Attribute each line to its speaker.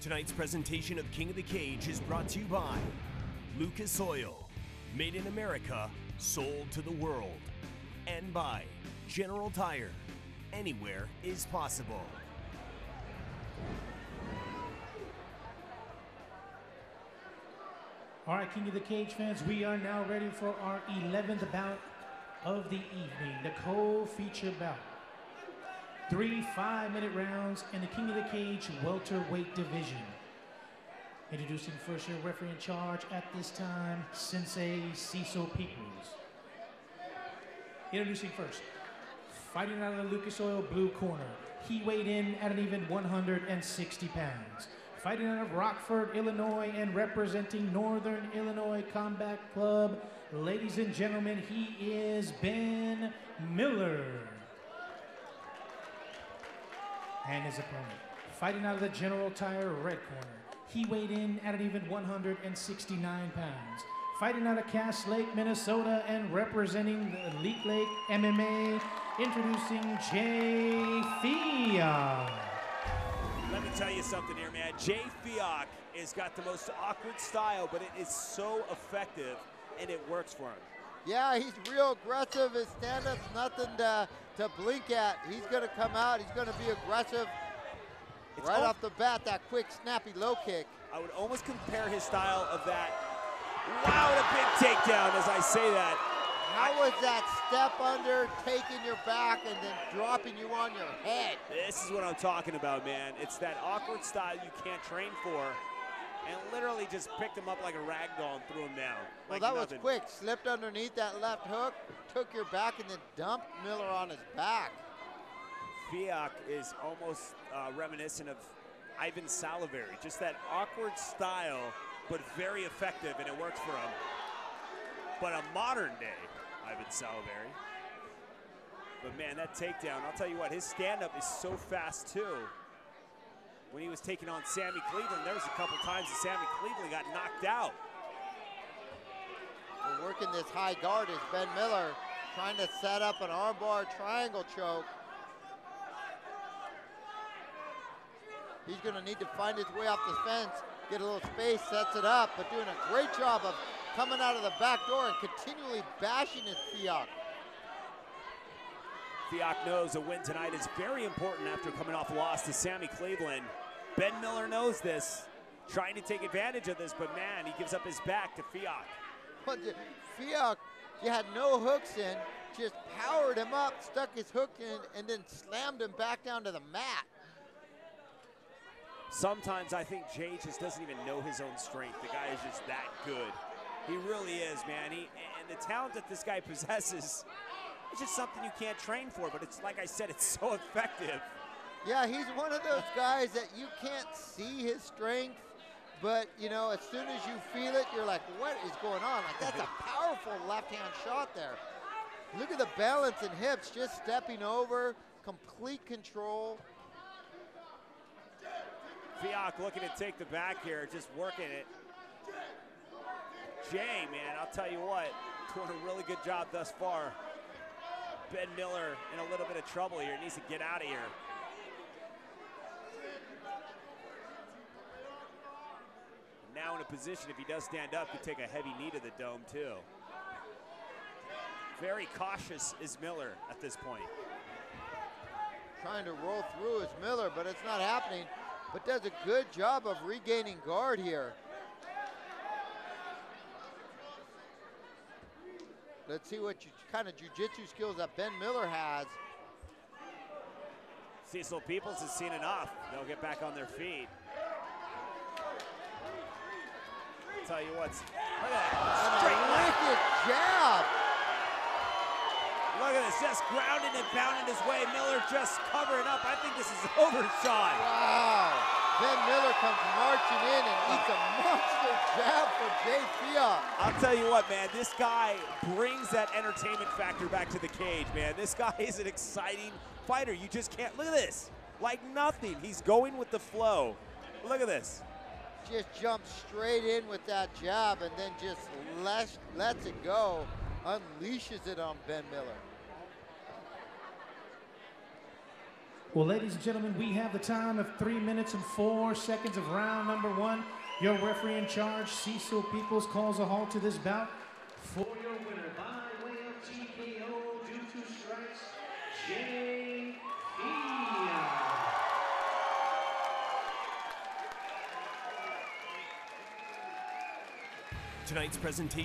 Speaker 1: Tonight's presentation of King of the Cage is brought to you by Lucas Oil, made in America, sold to the world, and by General Tire. Anywhere is possible.
Speaker 2: All right, King of the Cage fans, we are now ready for our 11th bout of the evening, the co-feature bout. 3 5-minute rounds in the King of the Cage welterweight division. Introducing first your referee in charge at this time, Sensei Cecil Peoples. Introducing first, fighting out of the Lucas Oil blue corner. He weighed in at an even 160 pounds. Fighting out of Rockford, Illinois, and representing Northern Illinois Combat Club, ladies and gentlemen, he is Ben Miller. And his opponent, fighting out of the General Tire red corner. He weighed in at an even 169 pounds. Fighting out of Cass Lake, Minnesota, and representing the Elite Lake MMA, introducing Jay Feiock.
Speaker 3: Let me tell you something here, man. Jay Feiock has got the most awkward style, but it is so effective, and it works for him.
Speaker 4: Yeah, he's real aggressive. His stand-up's nothing to blink at. He's going to come out. He's going to be aggressive right off the bat, that quick, snappy low kick.
Speaker 3: I would almost compare his style of that. Wow, what a big takedown as I say that.
Speaker 4: How was that step under, taking your back, and then dropping you on your head?
Speaker 3: This is what I'm talking about, man. It's that awkward style you can't train for, and literally just picked him up like a rag doll and threw him down.
Speaker 4: Well, that was quick. Slipped underneath that left hook, took your back, and then dumped Miller on his back.
Speaker 3: Feiock is almost reminiscent of Ivan Salivary. Just that awkward style, but very effective, and it works for him. But a modern day Ivan Salivary. But man, that takedown, I'll tell you what, his stand-up is so fast too. When he was taking on Sammy Cleveland, there was a couple times that Sammy Cleveland got knocked out.
Speaker 4: We're working this high guard is Ben Miller, trying to set up an armbar triangle choke. He's gonna need to find his way off the fence, get a little space, sets it up, but doing a great job of coming out of the back door and continually bashing his Feiock.
Speaker 3: Feiock knows a win tonight is very important after coming off a loss to Sammy Cleveland. Ben Miller knows this, trying to take advantage of this, but man, he gives up his back to Feiock.
Speaker 4: But Feiock, you had no hooks in, just powered him up, stuck his hook in, and then slammed him back down to the mat.
Speaker 3: Sometimes I think Jay just doesn't even know his own strength. The guy is just that good. He really is, man. And the talent that this guy possesses, it's just something you can't train for, but it's like I said, it's so effective.
Speaker 4: Yeah, he's one of those guys that you can't see his strength, but you know, as soon as you feel it, you're like, what is going on? Like, that's a powerful left-hand shot there. Look at the balance and hips, just stepping over, complete control.
Speaker 3: Feiock looking to take the back here, just working it. Jay, man, I'll tell you what, doing a really good job thus far. Ben Miller in a little bit of trouble here, needs to get out of here. Now in a position, if he does stand up, could take a heavy knee to the dome too. Very cautious is Miller at this point.
Speaker 4: Trying to roll through is Miller, but it's not happening. But does a good job of regaining guard here. Let's see what kind of jiu-jitsu skills that Ben Miller has.
Speaker 3: Cecil Peoples has seen enough. They'll get back on their feet. I'll tell you what, look at that, straight
Speaker 4: wicked jab.
Speaker 3: Look at this, just grounding and pounding his way. Miller just covering up. I think this is overshot.
Speaker 4: Wow. Ben Miller comes marching in and eats a monster jab for Jay Feiock.
Speaker 3: I'll tell you what, man, this guy brings that entertainment factor back to the cage, man. This guy is an exciting fighter. You just can't, look at this. Like nothing, he's going with the flow. Look at this.
Speaker 4: Just jumps straight in with that jab and then just lets it go, unleashes it on Ben Miller.
Speaker 2: Well, ladies and gentlemen, we have the time of 3 minutes and 4 seconds of round number 1. Your referee in charge, Cecil Peoples, calls a halt to this bout. For your winner by way of TKO due to strikes, Feiock.
Speaker 1: Tonight's presentation